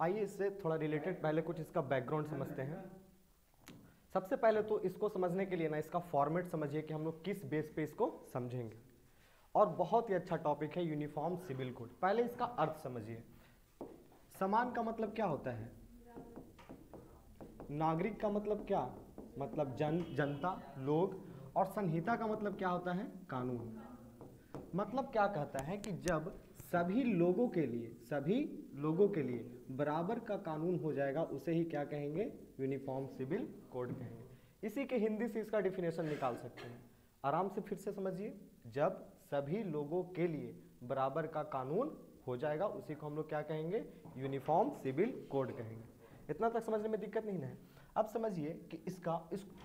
आइए इससे थोड़ा रिलेटेड पहले कुछ इसका बैकग्राउंड समझते हैं। सबसे पहले तो इसको समझने के लिए ना इसका फॉर्मेट समझिए कि हम लोग किस बेस पे इसको समझेंगे। और बहुत ही अच्छा टॉपिक है यूनिफॉर्म सिविल कोड। पहले इसका अर्थ समझिए। समान का मतलब क्या होता है? नागरिक का मतलब क्या? मतलब जनता, लोग। और संहिता का मतलब क्या होता है? कानून। मतलब क्या कहता है कि जब सभी लोगों के लिए बराबर का कानून हो जाएगा उसे ही क्या कहेंगे? यूनिफॉर्म सिविल कोड कहेंगे। इसी के हिंदी से इसका डिफिनेशन निकाल सकते हैं। आराम से फिर से समझिए। जब सभी लोगों के लिए बराबर का कानून हो जाएगा उसी को हम लोग क्या कहेंगे? यूनिफॉर्म सिविल कोड कहेंगे। इतना तक समझने में दिक्कत नहीं है। अब समझिए कि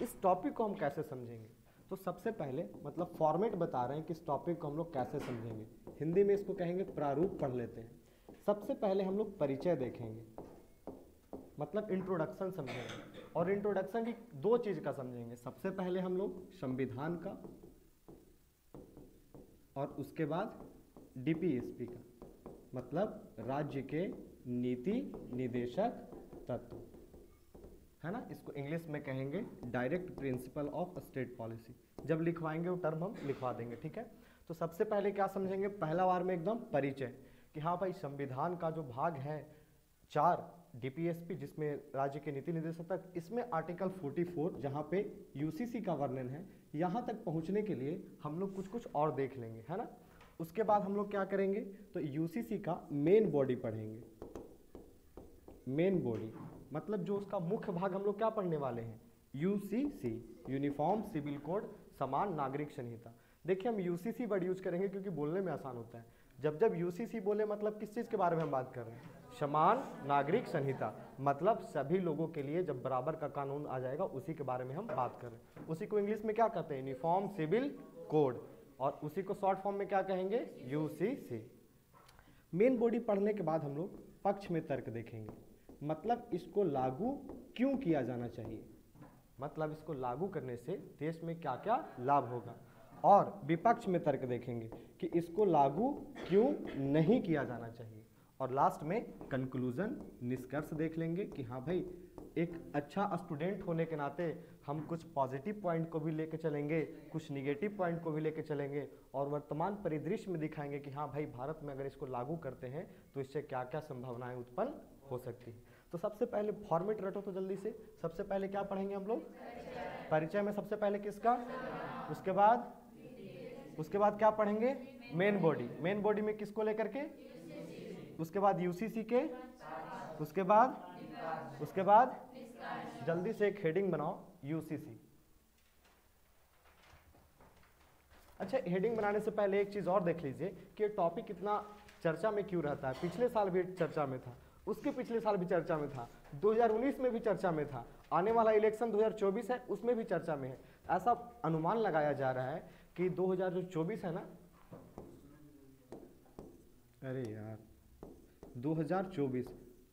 इस टॉपिक को हम कैसे समझेंगे। तो सबसे पहले मतलब फॉर्मेट बता रहे हैं कि इस टॉपिक को हम लोग कैसे समझेंगे। हिंदी में इसको कहेंगे प्रारूप। पढ़ लेते हैं। सबसे पहले हम लोग परिचय देखेंगे, मतलब इंट्रोडक्शन समझेंगे। और इंट्रोडक्शन की दो चीज का समझेंगे। सबसे पहले हम लोग संविधान का और उसके बाद डीपीएसपी का, मतलब राज्य के नीति निदेशक तत्व, है ना। इसको इंग्लिश में कहेंगे direct principle of state policy. जब लिखवाएंगे वो टर्म हम लिखवा देंगे, ठीक है। तो सबसे पहले क्या समझेंगे? पहला वार में एकदम परिचय कि हाँ भाई संविधान का जो भाग है 4 डीपीएसपी जिसमें राज्य के नीति निदेशक तक, इसमें आर्टिकल 44 जहाँ पे यूसीसी का वर्णन है, यहाँ तक पहुँचने के लिए हम लोग कुछ और देख लेंगे, है ना। उसके बाद हम लोग क्या करेंगे? तो यूसीसी का मेन बॉडी पढ़ेंगे। मेन बॉडी मतलब जो उसका मुख्य भाग हम लोग क्या पढ़ने वाले हैं? यूसीसी, यूनिफॉर्म सिविल कोड, समान नागरिक संहिता। देखिए हम यूसीसी वर्ड यूज करेंगे क्योंकि बोलने में आसान होता है। जब यूसीसी बोले मतलब किस चीज के बारे में हम बात कर रहे हैं? समान नागरिक संहिता, मतलब सभी लोगों के लिए जब बराबर का कानून आ जाएगा उसी के बारे में हम बात कर रहे हैं। उसी को इंग्लिश में क्या कहते हैं? Uniform civil code. और उसी को शॉर्ट फॉर्म में क्या कहेंगे? यूसीसी। मेन बॉडी पढ़ने के बाद हम लोग पक्ष में तर्क देखेंगे, मतलब इसको लागू क्यों किया जाना चाहिए, मतलब इसको लागू करने से देश में क्या क्या लाभ होगा। और विपक्ष में तर्क देखेंगे कि इसको लागू क्यों नहीं किया जाना चाहिए। और लास्ट में कंक्लूजन, निष्कर्ष देख लेंगे कि हाँ भाई एक अच्छा स्टूडेंट होने के नाते हम कुछ पॉजिटिव पॉइंट को भी लेके चलेंगे, कुछ निगेटिव पॉइंट को भी लेके चलेंगे और वर्तमान परिदृश्य में दिखाएंगे कि हाँ भाई भारत में अगर इसको लागू करते हैं तो इससे क्या क्या संभावनाएं उत्पन्न हो सकती है। तो सबसे पहले फॉर्मेट रटो तो जल्दी से। सबसे पहले क्या पढ़ेंगे हम लोग? परिचय में सबसे पहले किसका? उसके बाद क्या पढ़ेंगे? Main body. मेन बॉडी में किसको लेकर के? उसके बाद यूसीसी के, उसके बाद जल्दी से एक हेडिंग बनाओ, यूसीसी। अच्छा, हेडिंग बनाने से पहले एक चीज और देख लीजिए कि ये टॉपिक इतना चर्चा में क्यों रहता है। पिछले साल भी चर्चा में था, उसके पिछले साल भी चर्चा में था, 2019 में भी चर्चा में था, आने वाला इलेक्शन 2024 है उसमें भी चर्चा में है। ऐसा अनुमान लगाया जा रहा है कि 2024 है ना, अरे यार 2024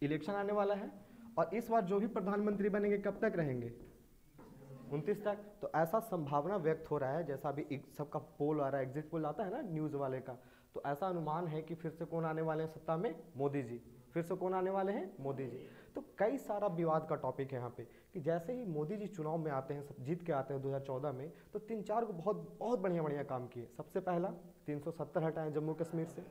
इलेक्शन आने वाला है और इस बार जो भी प्रधानमंत्री बनेंगे कब तक रहेंगे? 29 तक। तो ऐसा संभावना व्यक्त हो रहा है, जैसा अभी सबका पोल आ रहा है, एग्जिट पोल आता है ना न्यूज वाले का, तो ऐसा अनुमान है कि फिर से कौन आने वाले हैं सत्ता में? मोदी जी। फिर से कौन आने वाले हैं? मोदी जी। तो कई सारा विवाद का टॉपिक है यहाँ पे कि जैसे ही मोदी जी चुनाव में आते हैं, जीत के आते हैं 2014 में, तो 3-4 को बहुत बढ़िया काम किए। सबसे पहला 370 हटाए जम्मू कश्मीर से।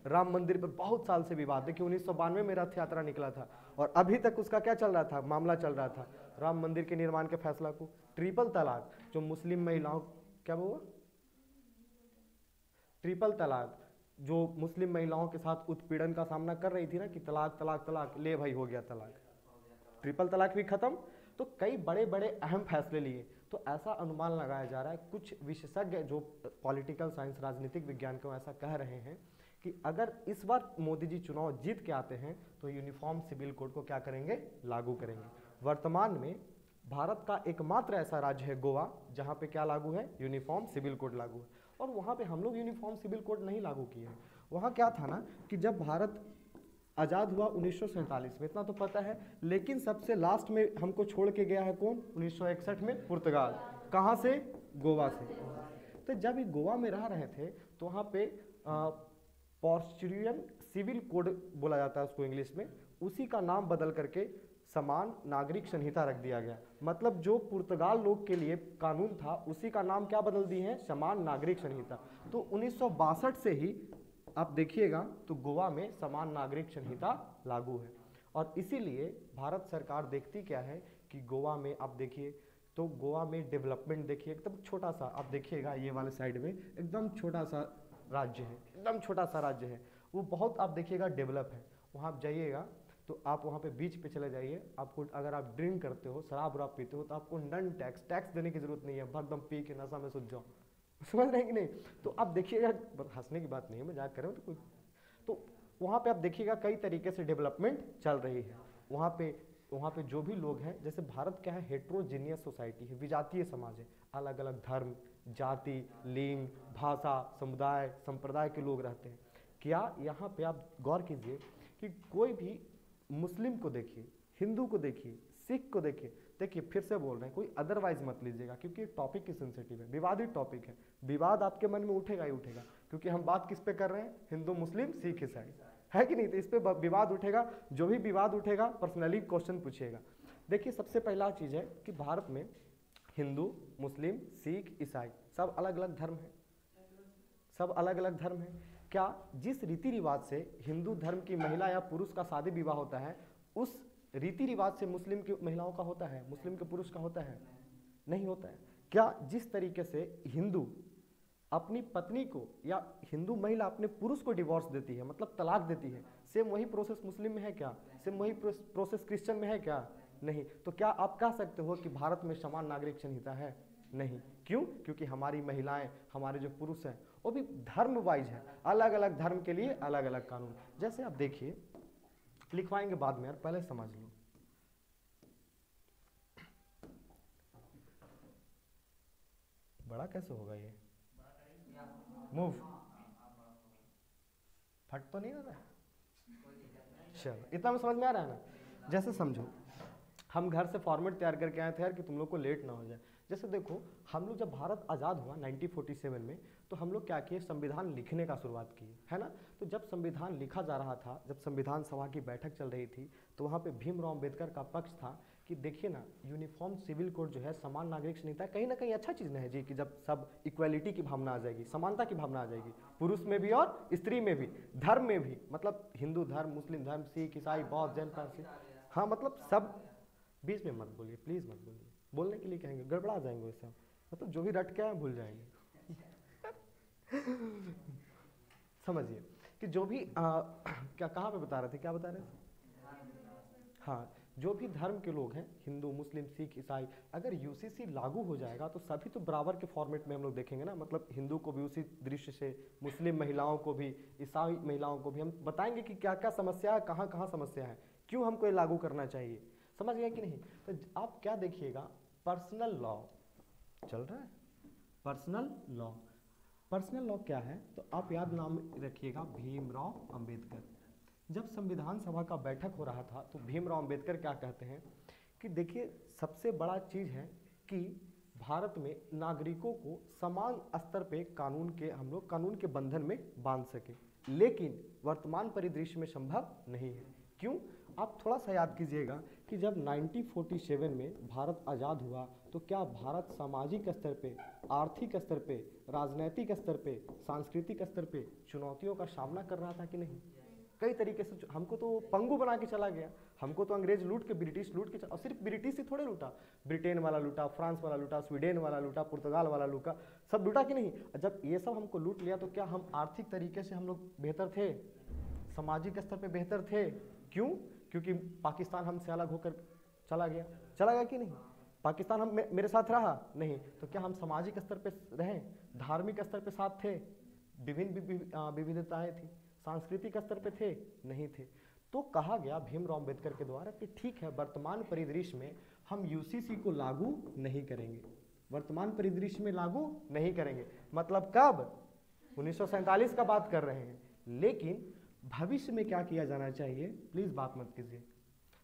राम मंदिर पर बहुत साल से विवाद, देखिए 1992 में रथ यात्रा निकला था और अभी तक उसका क्या चल रहा था? मामला चल रहा था राम मंदिर के निर्माण के फैसला को। ट्रिपल तलाक, जो मुस्लिम महिलाओं, क्या हुआ? ट्रिपल तलाक, जो मुस्लिम महिलाओं के साथ उत्पीड़न का सामना कर रही थी ना कि तलाक तलाक तलाक, ले भाई हो गया तलाक, ट्रिपल तलाक भी खत्म। तो कई बड़े अहम फैसले लिए। तो ऐसा अनुमान लगाया जा रहा है, कुछ विशेषज्ञ जो पॉलिटिकल साइंस राजनीतिक विज्ञान को ऐसा कह रहे हैं कि अगर इस बार मोदी जी चुनाव जीत के आते हैं तो यूनिफॉर्म सिविल कोड को क्या करेंगे? लागू करेंगे। वर्तमान में भारत का एकमात्र ऐसा राज्य है गोवा जहां पे क्या लागू है? यूनिफॉर्म सिविल कोड लागू है। और वहां पे हम लोग यूनिफॉर्म सिविल कोड नहीं लागू किए हैं। वहां क्या था ना कि जब भारत आज़ाद हुआ 1947 में, इतना तो पता है, लेकिन सबसे लास्ट में हमको छोड़ के गया है कौन? 1961 में पुर्तगाल। कहाँ से? गोवा से। तो जब ये गोवा में रह रहे थे तो वहाँ पे पोर्चुगियन सिविल कोड बोला जाता है उसको इंग्लिश में, उसी का नाम बदल करके समान नागरिक संहिता रख दिया गया। मतलब जो पुर्तगाल लोग के लिए कानून था उसी का नाम क्या बदल दिए हैं, समान नागरिक संहिता। तो 1962 से ही आप देखिएगा तो गोवा में समान नागरिक संहिता लागू है। और इसीलिए भारत सरकार देखती क्या है कि गोवा में आप देखिए तो गोवा में डेवलपमेंट देखिए एकदम छोटा सा, आप देखिएगा ये वाले साइड में एकदम छोटा सा राज्य है, एकदम छोटा सा राज्य है, वो बहुत आप देखिएगा डेवलप है। वहाँ आप जाइएगा तो आप वहाँ पे बीच पे चले जाइए, आपको अगर आप ड्रिंक करते हो, शराब वराब पीते हो तो आपको नन टैक्स देने की जरूरत नहीं है, भरदम पी के नशा में सूझ जाओ, समझ रहे हैं कि नहीं। तो आप देखिएगा, हंसने की बात नहीं है, मजाक कर रहे हो तो कोई, तो वहाँ पे आप देखिएगा कई तरीके से डेवलपमेंट चल रही है। वहाँ पे जो भी लोग हैं, जैसे भारत क्या है, हेट्रोजीनियस सोसाइटी है, विजातीय समाज है, अलग अलग धर्म, जाति, लिंग, भाषा, समुदाय, संप्रदाय के लोग रहते हैं। क्या यहाँ पे आप गौर कीजिए कि कोई भी मुस्लिम को देखिए, हिंदू को देखिए, सिख को देखिए फिर से बोल रहे हैं, कोई अदरवाइज मत लीजिएगा क्योंकि टॉपिक की सेंसिटिव है, विवादित टॉपिक है, विवाद आपके मन में उठेगा ही उठेगा, क्योंकि हम बात किस पे कर रहे हैं, हिंदू मुस्लिम सिख ईसाई, है कि नहीं। तो इस पे विवाद उठेगा, जो भी विवाद उठेगा पर्सनली क्वेश्चन पूछिएगा। देखिए सबसे पहला चीज है कि भारत में हिंदू, मुस्लिम, सिख, ईसाई सब अलग अलग धर्म है, सब अलग अलग धर्म है। क्या जिस रीति रिवाज से हिंदू धर्म की महिला या पुरुष का शादी विवाह होता है, उस रीति रिवाज से मुस्लिम की महिलाओं का होता है, मुस्लिम के पुरुष का होता है, नहीं होता है। क्या जिस तरीके से हिंदू अपनी पत्नी को या हिंदू महिला अपने पुरुष को डिवोर्स देती है, मतलब तलाक देती है, सेम वही प्रोसेस मुस्लिम में है क्या, सेम वही प्रोसेस क्रिश्चियन में है क्या, नहीं। तो क्या आप कह सकते हो कि भारत में समान नागरिक संहिता है, नहीं। क्यों, क्योंकि हमारी महिलाएं, हमारे जो पुरुष हैं वो भी धर्म वाइज है, अलग अलग धर्म के लिए अलग अलग कानून। जैसे आप देखिए, लिखवाएंगे बाद में यार, पहले समझ लो। बड़ा कैसे होगा ये, मूव फट तो नहीं हो रहा है, चलो इतना में समझ में आ रहा है ना। जैसे समझो हम घर से फॉर्मेट तैयार करके आए थे यार कि तुम लोग को लेट ना हो जाए। जैसे देखो हम लोग जब भारत आज़ाद हुआ 1947 में, तो हम लोग क्या किए, संविधान लिखने का शुरुआत की, है ना। तो जब संविधान लिखा जा रहा था, जब संविधान सभा की बैठक चल रही थी, तो वहाँ पे भीमराव अम्बेडकर का पक्ष था कि देखिए ना, यूनिफॉर्म सिविल कोड जो है, समान नागरिक संहिता कहीं ना कहीं अच्छा चीज़ नहीं है जी, कि जब सब इक्वालिटी की भावना आ जाएगी, समानता की भावना आ जाएगी, पुरुष में भी और स्त्री में भी, धर्म में भी, मतलब हिंदू धर्म, मुस्लिम धर्म, सिख, ईसाई, बौद्ध, जैन, पारसी, हाँ मतलब सब। बीच में मत बोलिए प्लीज़, मत बोलिए, बोलने के लिए कहेंगे गड़बड़ा जाएंगे सब, मतलब जो भी रट के आए भूल जाएंगे। समझिए कि जो भी क्या कहाँ पे बता रहे थे, क्या बता रहे थे, हाँ जो भी धर्म के लोग हैं, हिंदू, मुस्लिम, सिख, ईसाई, अगर यूसीसी लागू हो जाएगा तो सभी तो बराबर के फॉर्मेट में हम लोग देखेंगे ना, मतलब हिंदू को भी उसी दृश्य से, मुस्लिम महिलाओं को भी, ईसाई महिलाओं को भी, हम बताएंगे कि क्या क्या समस्या है, कहाँ कहाँ समस्या है, क्यों हमको ये लागू करना चाहिए, समझ गए कि नहीं। तो आप क्या देखिएगा, पर्सनल लॉ चल रहा है, पर्सनल लॉ। पर्सनल लॉ क्या है, तो आप याद नाम रखिएगा, भीमराव अंबेडकर। जब संविधान सभा का बैठक हो रहा था तो भीमराव अंबेडकर क्या कहते हैं कि देखिए सबसे बड़ा चीज़ है कि भारत में नागरिकों को समान स्तर पे कानून के, हम लोग कानून के बंधन में बांध सके, लेकिन वर्तमान परिदृश्य में संभव नहीं है। क्यों, आप थोड़ा सा याद कीजिएगा कि जब 1947 में भारत आज़ाद हुआ तो क्या भारत सामाजिक स्तर पे, आर्थिक स्तर पे, राजनैतिक स्तर पे, सांस्कृतिक स्तर पे चुनौतियों का सामना कर रहा था कि नहीं। कई तरीके से हमको तो पंगु बना के चला गया, हमको तो अंग्रेज लूट के, ब्रिटिश लूट के, और सिर्फ ब्रिटिश ही थोड़े लूटा, ब्रिटेन वाला लूटा, फ्रांस वाला लूटा, स्वीडन वाला लूटा, पुर्तगाल वाला लूटा, सब लूटा कि नहीं। जब ये सब हमको लूट लिया तो क्या हम आर्थिक तरीके से हम लोग बेहतर थे, सामाजिक स्तर पे बेहतर थे। क्यों, क्योंकि पाकिस्तान हमसे अलग होकर चला गया कि नहीं। पाकिस्तान हम मेरे साथ रहा नहीं, तो क्या हम सामाजिक स्तर पे रहे, धार्मिक स्तर पे साथ थे, विभिन्न विविधताएं थी, सांस्कृतिक स्तर पे थे, नहीं थे। तो कहा गया भीमराव अम्बेडकर के द्वारा कि ठीक है, वर्तमान परिदृश्य में हम यूसीसी को लागू नहीं करेंगे, वर्तमान परिदृश्य में लागू नहीं करेंगे, मतलब कब, 1947 का बात कर रहे हैं। लेकिन भविष्य में क्या किया जाना चाहिए, प्लीज बात मत कीजिए,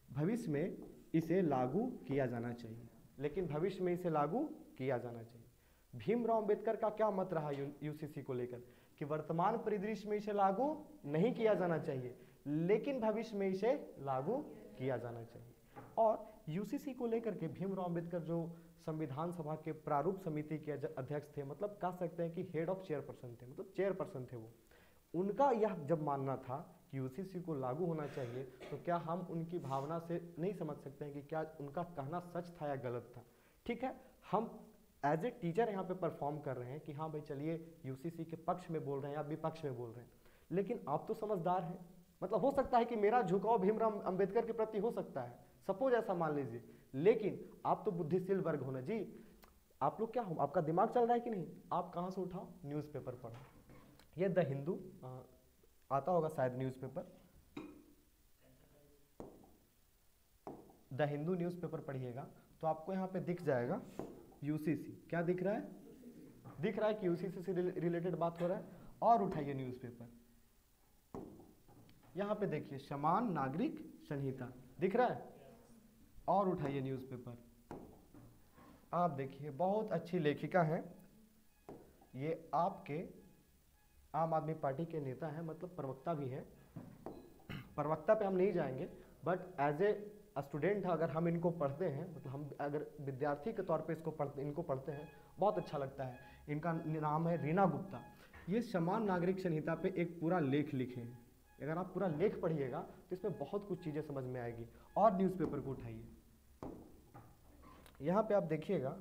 भविष्य में इसे लागू किया जाना चाहिए, लेकिन भविष्य में इसे लागू किया जाना चाहिए। भीमराव अम्बेडकर का क्या मत रहा यूसीसी को लेकर कि वर्तमान परिदृश्य में इसे लागू नहीं किया जाना चाहिए, लेकिन भविष्य में इसे लागू किया जाना चाहिए। और यूसीसी को लेकर के भीमराव अंबेडकर जो संविधान सभा के प्रारूप समिति के अध्यक्ष थे, मतलब कह सकते हैं कि हेड ऑफ चेयरपर्सन थे, मतलब चेयरपर्सन थे वो, उनका यह जब मानना था कि यूसीसी को लागू होना चाहिए, तो क्या हम उनकी भावना से नहीं समझ सकते हैं कि क्या उनका कहना सच था या गलत था। ठीक है, हम एज ए टीचर यहाँ पे परफॉर्म कर रहे हैं कि हाँ भाई चलिए यूसीसी के पक्ष में बोल रहे हैं या विपक्ष में बोल रहे हैं, लेकिन आप तो समझदार हैं, मतलब हो सकता है कि मेरा झुकाव भीमराव अंबेडकर के प्रति हो सकता है, सपोज ऐसा मान लीजिए, लेकिन आप तो बुद्धिशील वर्ग हो ना जी, आप लोग क्या हो, आपका दिमाग चल रहा है कि नहीं, आप कहाँ से उठाओ, न्यूज़पेपर पढ़ो, ये द हिंदू आता होगा शायद न्यूज़पेपर, द हिंदू न्यूज़पेपर पढ़िएगा तो आपको यहाँ पे दिख जाएगा यूसीसी, क्या दिख रहा है, दिख रहा है कि यूसीसी से रिलेटेड बात हो रहा है। और उठाइए न्यूज़पेपर, यहाँ पे देखिए समान नागरिक संहिता दिख रहा है, और उठाइए न्यूज़पेपर, आप देखिए बहुत अच्छी लेखिका हैं, ये आपके आम आदमी पार्टी के नेता हैं, मतलब प्रवक्ता भी हैं, प्रवक्ता पे हम नहीं जाएंगे, बट एज ए स्टूडेंट अगर हम इनको पढ़ते हैं, मतलब हम अगर विद्यार्थी के तौर पे इनको पढ़ते हैं, बहुत अच्छा लगता है। इनका नाम है रीना गुप्ता, ये समान नागरिक संहिता पे एक पूरा लेख लिखे हैं, अगर आप पूरा लेख पढ़िएगा तो इसमें बहुत कुछ चीज़ें समझ में आएगी। और न्यूज़पेपर को उठाइए, यहाँ पे आप देखिएगा,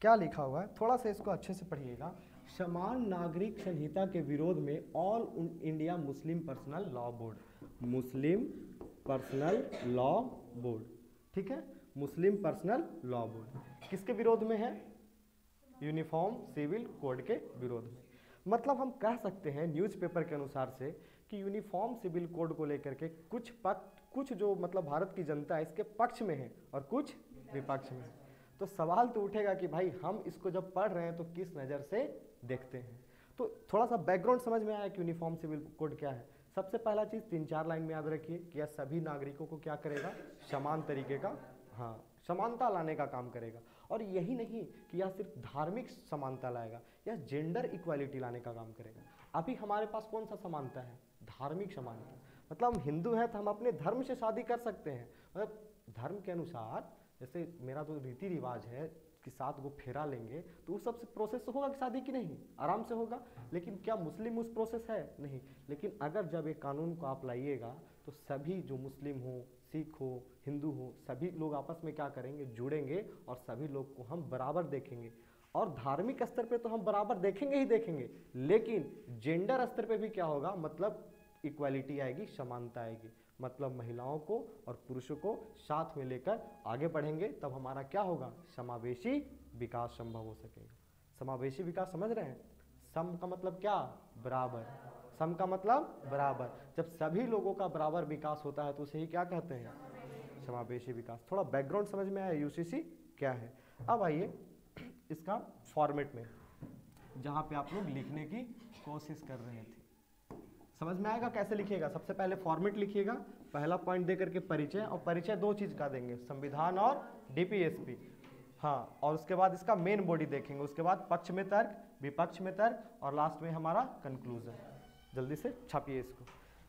क्या लिखा हुआ है, थोड़ा सा इसको अच्छे से पढ़िएगा। समान नागरिक संहिता के विरोध में All India Muslim Personal Law Board, Muslim Personal Law Board, ठीक है, मुस्लिम पर्सनल लॉ बोर्ड किसके विरोध में है, यूनिफॉर्म सिविल कोड के विरोध में। मतलब हम कह सकते हैं न्यूज़पेपर के अनुसार से कि यूनिफॉर्म सिविल कोड को लेकर के कुछ जो मतलब भारत की जनता है इसके पक्ष में है और कुछ विपक्ष में है। तो सवाल तो उठेगा कि भाई हम इसको जब पढ़ रहे हैं तो किस नज़र से देखते हैं। तो थोड़ा सा बैकग्राउंड समझ में आया कि यूनिफॉर्म सिविल कोड क्या है। सबसे पहला चीज़ 3-4 लाइन में याद रखिए कि यह सभी नागरिकों को क्या करेगा, समान तरीके का, हाँ, समानता लाने का काम करेगा। और यही नहीं कि यह सिर्फ धार्मिक समानता लाएगा, यह जेंडर इक्वालिटी लाने का काम करेगा। अभी हमारे पास कौन सा समानता है, धार्मिक समानता, मतलब हम हिंदू हैं तो हम अपने धर्म से शादी कर सकते हैं, मतलब धर्म के अनुसार। जैसे मेरा तो रीति रिवाज है कि 7 गो फेरा लेंगे, तो उस सबसे प्रोसेस होगा कि शादी की नहीं, आराम से होगा। लेकिन क्या मुस्लिम उस प्रोसेस है, नहीं। लेकिन अगर जब एक कानून को आप लाइएगा तो सभी जो मुस्लिम हो, सिख हो, हिंदू हो, सभी लोग आपस में क्या करेंगे, जुड़ेंगे और सभी लोग को हम बराबर देखेंगे। और धार्मिक स्तर पे तो हम बराबर देखेंगे ही देखेंगे, लेकिन जेंडर स्तर पे भी क्या होगा, मतलब इक्वालिटी आएगी, समानता आएगी। मतलब महिलाओं को और पुरुषों को साथ में लेकर आगे बढ़ेंगे, तब हमारा क्या होगा, समावेशी विकास संभव हो सकेगा। समावेशी विकास समझ रहे हैं, सम का मतलब क्या, बराबर, सम का मतलब बराबर। जब सभी लोगों का बराबर विकास होता है तो उसे ही क्या कहते हैं, समावेशी विकास। थोड़ा बैकग्राउंड समझ में आया यूसीसी क्या है। अब आइए इसका फॉर्मेट में, जहाँ पे आप लोग लिखने की कोशिश कर रहे थे, समझ में आएगा कैसे लिखिएगा। सबसे पहले फॉर्मेट लिखिएगा, पहला पॉइंट दे करके परिचय, और परिचय 2 चीज़ का देंगे, संविधान और डीपीएसपी, हाँ। और उसके बाद इसका मेन बॉडी देखेंगे, उसके बाद पक्ष में तर्क, विपक्ष में तर्क, और लास्ट में हमारा कंक्लूजन। जल्दी से छापिए इसको,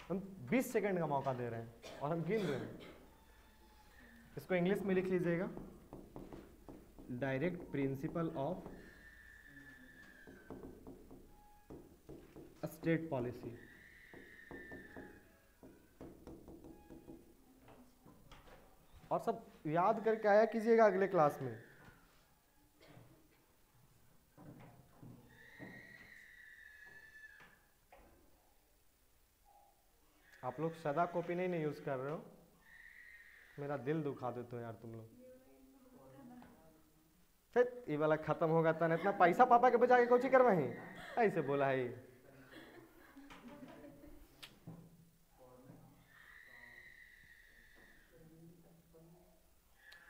हम 20 सेकेंड का मौका दे रहे हैं और हम गिन रहे हैं। इसको इंग्लिश में लिख लीजिएगा, direct principle of state policy. और सब याद करके आया कीजिएगा अगले क्लास में। आप लोग सदा कॉपी नहीं यूज कर रहे हो, मेरा दिल दुखा देते हो यार तुम लोग। फिर ये वाला खत्म होगा तो इतना पैसा पापा के बचा के कोची करवाही, ऐसे बोला है।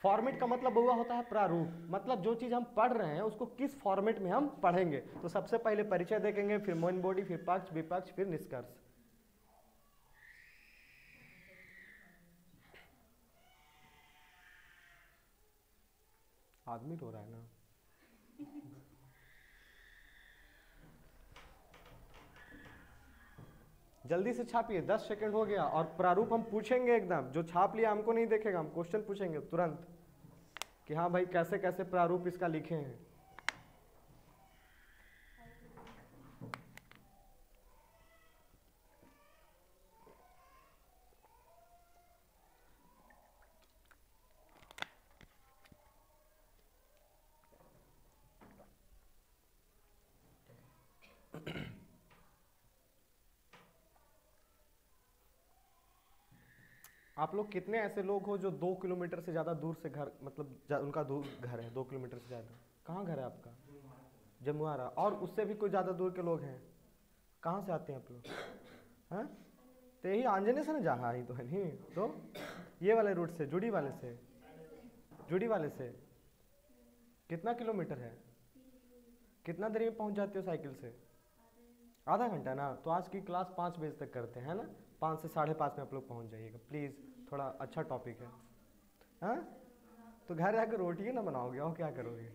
फॉर्मेट का मतलब हुआ होता है प्रारूप, मतलब जो चीज़ हम पढ़ रहे हैं उसको किस फॉर्मेट में हम पढ़ेंगे। तो सबसे पहले परिचय देखेंगे, फिर मेन बॉडी, फिर पक्ष विपक्ष, फिर निष्कर्ष। आदमी रो रहा है ना। जल्दी से छापिए, 10 सेकंड हो गया। और प्रारूप हम पूछेंगे एकदम, जो छाप लिया हमको नहीं देखेगा, हम क्वेश्चन पूछेंगे तुरंत कि हाँ भाई कैसे कैसे प्रारूप इसका लिखे हैं। आप लोग कितने ऐसे लोग हो जो 2 किलोमीटर से ज़्यादा दूर से घर, मतलब उनका दूर घर है 2 किलोमीटर से ज़्यादा? कहाँ घर है आपका? जमुआरा। और उससे भी कोई ज़्यादा दूर के लोग हैं? कहाँ से आते हैं आप लोग? हाँ, तो यही आंजने से ना जहाँ ही तो है नहीं, तो ये वाले रूट से, जुड़ी वाले से, जुड़ी वाले से कितना किलोमीटर है? कितना देर में पहुँच जाते हो साइकिल से? आधा घंटा ना। तो आज की क्लास 5 बजे तक करते हैं ना, 5 से 5:30 में आप लोग पहुँच जाइएगा प्लीज़, थोड़ा अच्छा टॉपिक है। हाँ, तो घर जाकर रोटी ना बनाओगे और क्या करोगे?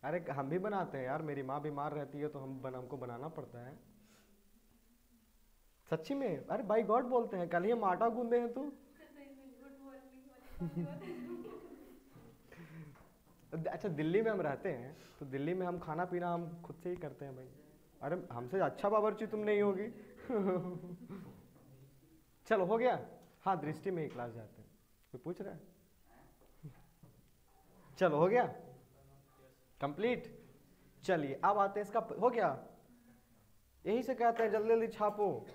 अरे हम भी बनाते हैं यार, मेरी माँ बीमार रहती है तो हमको बनाना पड़ता है। सच्ची में, अरे बाई गॉड बोलते हैं, कल ही हम आटा गूंदे हैं तो। अच्छा, दिल्ली में हम रहते हैं तो दिल्ली में हम खाना पीना हम खुद से ही करते हैं भाई। अरे हमसे अच्छा बावर्ची तुम नहीं होगी। चलो हो गया। हाँ, दृष्टि में ही क्लास जाते हैं। कोई पूछ रहा है? चलो हो गया कंप्लीट। चलिए अब आते हैं इसका, हो गया। यही से कहते हैं जल्दी जल्दी छापो।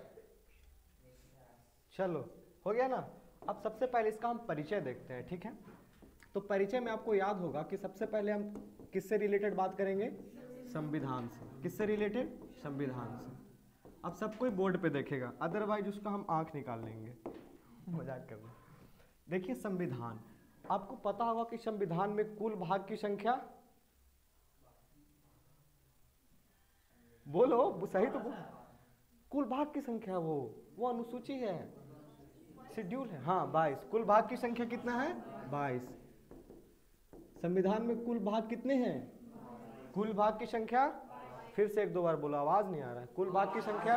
चलो हो गया ना। अब सबसे पहले इसका हम परिचय देखते हैं, ठीक है? तो परिचय में आपको याद होगा कि सबसे पहले हम किससे रिलेटेड बात करेंगे? संविधान से। किससे रिलेटेड? संविधान से। अब सब कोई बोर्ड पे देखेगा, अदरवाइज उसका हम आंख निकाल लेंगे। मजाक कर रहे हैं। देखिए संविधान, आपको पता होगा कि संविधान में कुल भाग की संख्या, बोलो सही तो बोलो। कुल भाग की संख्या वो अनुसूची है, शेड्यूल है। हाँ 22। कुल भाग की संख्या कितना है? 22। संविधान में कुल भाग कितने हैं? कुल भाग की संख्या, फिर से 1-2 बार बोलो, आवाज नहीं आ रहा है। कुल भाग की संख्या,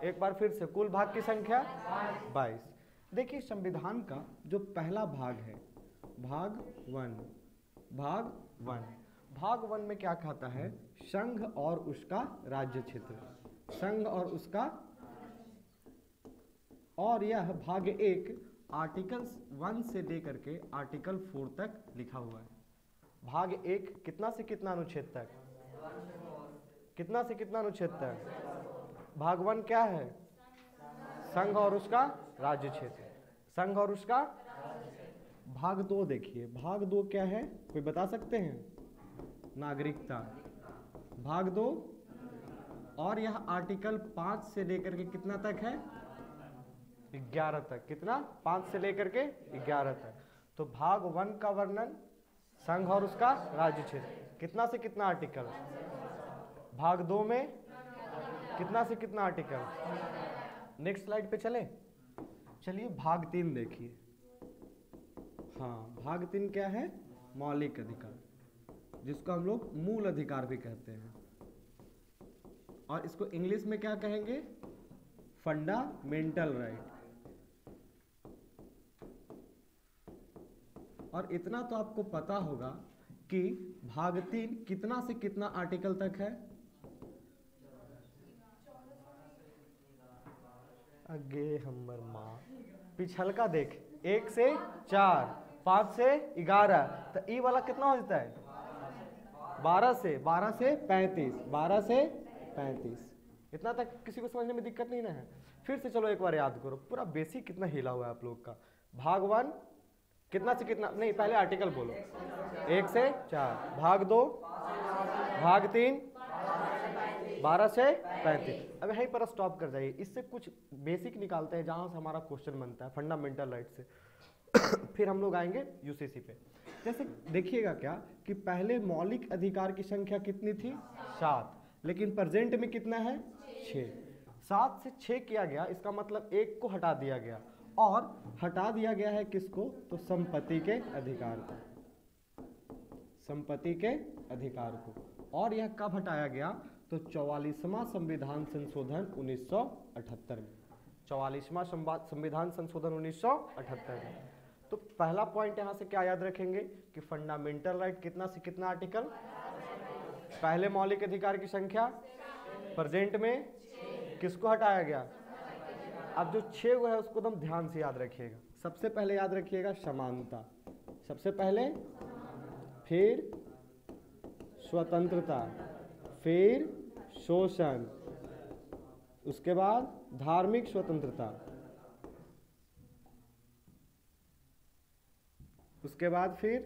एक बार फिर से, कुल भाग की संख्या 22। देखिए संविधान का जो पहला भाग है, भाग 1, भाग 1 में क्या कहता है? संघ और उसका राज्य क्षेत्र, संघ और उसका। और यह भाग 1 आर्टिकल 1 से लेकर के आर्टिकल 4 तक लिखा हुआ है। भाग 1 कितना से कितना अनुच्छेद तक? कितना से कितना अनुच्छेद तक? भाग 1 क्या है? संघ और उसका राज्य क्षेत्र, संघ और उसका। भाग 2 देखिए, भाग 2 क्या है, कोई बता सकते हैं? नागरिकता, भाग 2। और यह आर्टिकल 5 से लेकर के कितना तक है? 11 तक। कितना? 5 से लेकर के 11 तक। तो भाग 1 का वर्णन, संघ और उसका राज्य क्षेत्र, कितना से कितना आर्टिकल? भाग 2 में कितना से कितना आर्टिकल? नेक्स्ट स्लाइड पे चले। चलिए भाग 3 देखिए। हाँ, भाग 3 क्या है? मौलिक अधिकार, जिसको हम लोग मूल अधिकार भी कहते हैं, और इसको इंग्लिश में क्या कहेंगे? Fundamental right. और इतना तो आपको पता होगा कि भाग 3 कितना से कितना आर्टिकल तक है? अगे हमर माँ, पिछलका देख, 1 से 4, 5 से 11, तो ई वाला कितना हो जाता है? 12 से 35, 12 से 35। इतना तक किसी को समझने में दिक्कत नहीं ना है? फिर से चलो एक बार याद करो, पूरा बेसिक कितना हिला हुआ है आप लोग का। भाग 1 कितना से कितना, नहीं पहले आर्टिकल बोलो। 1 से 4। भाग 2, भाग 3 12 से 35। अब यहीं पर स्टॉप कर जाइए, इससे कुछ बेसिक निकालते हैं जहाँ से हमारा क्वेश्चन बनता है फंडामेंटल राइट से। फिर हम लोग आएंगे यूसीसी पे। जैसे देखिएगा क्या कि पहले मौलिक अधिकार की संख्या कितनी थी? 7, लेकिन प्रेजेंट में कितना है? 6। 7 से 6 किया गया, इसका मतलब 1 को हटा दिया गया, और हटा दिया गया है किसको, तो संपत्ति के अधिकार को, संपत्ति के अधिकार को। और यह कब हटाया गया, तो 44वां संविधान संशोधन 1978 में, 44वां संविधान संशोधन 1978 में। तो पहला पॉइंट यहां से क्या याद रखेंगे कि फंडामेंटल राइट कितना से कितना आर्टिकल, पहले मौलिक अधिकार की संख्या, प्रेजेंट में किसको हटाया गया। अब जो 6 है उसको एकदम ध्यान से याद रखिएगा। सबसे पहले याद रखिएगा समानता, सबसे पहले, फिर स्वतंत्रता, फिर शोषण, उसके बाद धार्मिक स्वतंत्रता, उसके बाद फिर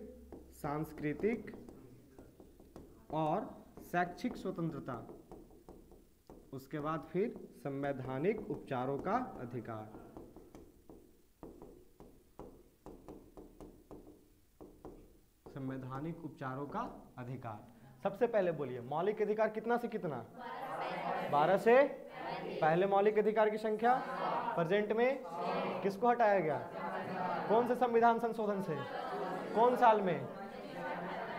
सांस्कृतिक और शैक्षिक स्वतंत्रता, उसके बाद फिर संवैधानिक उपचारों का अधिकार। संवैधानिक उपचारों का अधिकार। सबसे पहले बोलिए मौलिक अधिकार कितना से कितना, 12 से, पहले मौलिक अधिकार की संख्या, प्रेजेंट में किसको हटाया गया, कौन से संविधान संशोधन से, कौन साल में,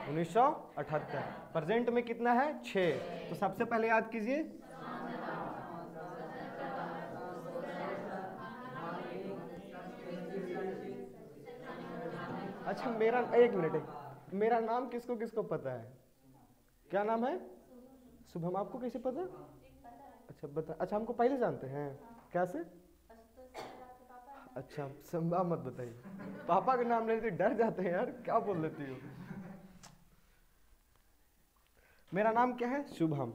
1978। प्रेजेंट में कितना है, 6। तो सबसे पहले याद कीजिए, अच्छा मेरा, एक मिनट, मेरा नाम किसको किसको पता है, क्या नाम है, शुभम, आपको कैसे पता, अच्छा बता, अच्छा हमको पहले जानते हैं, कैसे, अच्छा संभव मत बताइए, पापा का नाम लेते डर जाते हैं यार, क्या बोल लेती हो। मेरा नाम क्या है, शुभम।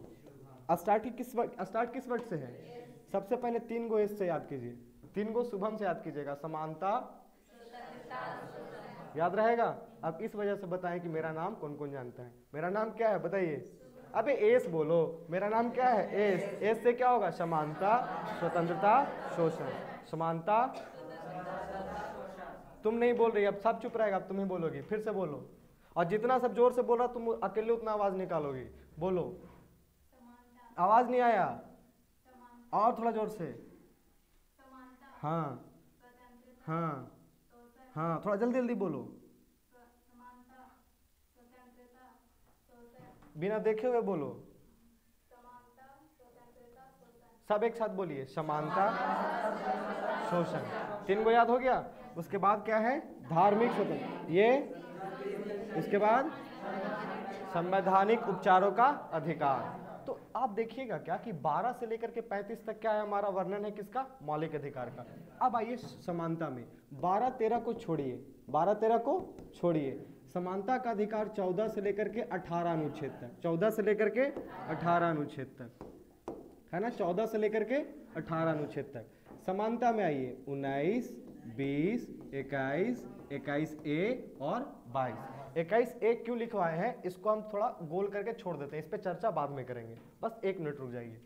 स्टार्ट किस वर्ड से है, सबसे पहले 3 गो एस से याद कीजिए, 3 गो शुभम से याद कीजिएगा, समानता, याद रहेगा। अब इस वजह से बताएं कि मेरा नाम कौन कौन जानता है। मेरा नाम क्या है बताइए, अबे एस बोलो, मेरा नाम क्या है, एस। एस से क्या होगा, समानता, स्वतंत्रता, शोषण। समानता, तुम नहीं बोल रही, अब सब चुप रहेगा, अब तुम ही बोलोगी, फिर से बोलो, और जितना सब जोर से बोल रहा तुम अकेले उतना आवाज निकालोगी, बोलो। आवाज नहीं आया, और थोड़ा जोर से, हाँ हाँ हाँ, थोड़ा जल्दी जल्दी बोलो, बिना देखे हुए बोलो, सब एक साथ बोलिए, समानता, शोषण। 3 गो याद हो गया। उसके बाद क्या है, धार्मिक स्वतंत्रता, ये, उसके बाद संवैधानिक उपचारों का अधिकार। तो आप देखिएगा क्या कि 12 से लेकर के 35 तक क्या है, हमारा वर्णन है किसका, मौलिक अधिकार का। अब आइए समानता में, 12-13 को छोड़िए, 12-13 को छोड़िए, समानता का अधिकार 14 से लेकर के 18 अनुच्छेद तक, 14 से लेकर के 18 अनुच्छेद तक है ना, 14 से लेकर के 18 अनुच्छेद तक। समानता में आइए 19, 20, 21, 21A और 22। 21A क्यों लिखवाए हैं, इसको हम थोड़ा गोल करके छोड़ देते हैं, इस पर चर्चा बाद में करेंगे, बस 1 मिनट रुक जाइए।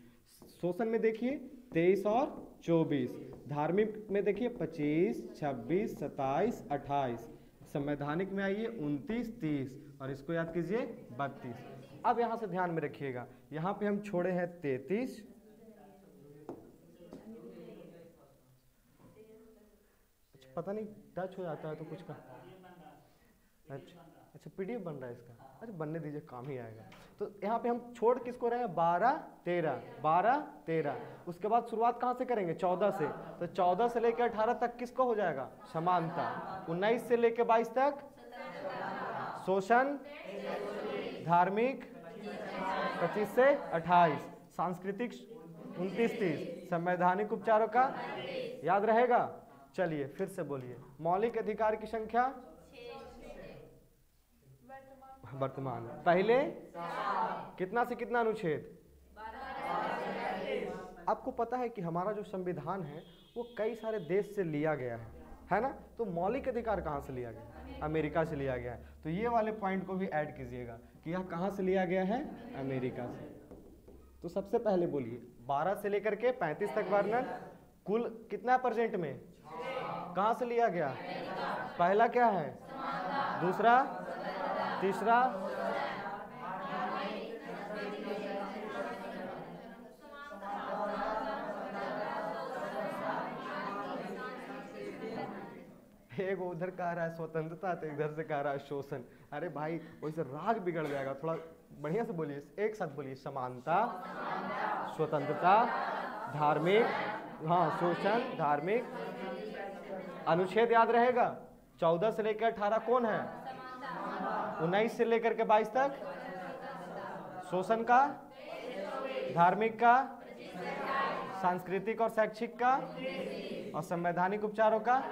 शोषण में देखिए 23 और 24, धार्मिक में देखिए 25, 26, 27, 28, संवैधानिक में आइए 29, 30 और इसको याद कीजिए 32। अब यहाँ से ध्यान में रखिएगा, यहाँ पे हम छोड़े हैं 33, पता नहीं टच हो जाता है तो कुछ का, अच्छा PDF बन रहा है इसका, अरे बनने दीजिए, काम ही आएगा। तो यहाँ पे हम छोड़ किसको रहे हैं, 12, 13, 12, 13। उसके बाद शुरुआत कहाँ से करेंगे, 14 से, तो 14 से लेकर 18 तक किसको हो जाएगा, समानता। 19 से लेकर 22 तक शोषण, धार्मिक 25 से 28, सांस्कृतिक 29, 30, संवैधानिक उपचारों का, याद रहेगा। चलिए फिर से बोलिए, मौलिक अधिकार की संख्या वर्तमान, पहले कितना से कितना अनुच्छेद, आपको पता है कि हमारा जो संविधान है वो कई सारे देश से लिया गया है ना। तो मौलिक अधिकार कहाँ से लिया गया, अमेरिका से लिया गया है। तो ये वाले पॉइंट को भी ऐड कीजिएगा कि यह कहाँ से लिया गया है, अमेरिका से। तो सबसे पहले बोलिए 12 से लेकर के 35 तक वर्णन, कुल कितना परसेंट में, कहाँ से लिया गया, पहला क्या है, दूसरा, तीसरा, एक उधर कह रहा है स्वतंत्रता तो इधर से कह रहा है शोषण। अरे भाई वैसे राग बिगड़ जाएगा, थोड़ा बढ़िया से बोलिए, एक साथ बोलिए। समानता, स्वतंत्रता, धार्मिक, हाँ शोषण, धार्मिक, अनुच्छेद याद रहेगा। 14 से लेकर 18 कौन है? 19 से लेकर के 22 तक शोषण का, धार्मिक का, सांस्कृतिक और शैक्षिक का, और संवैधानिक उपचारों का।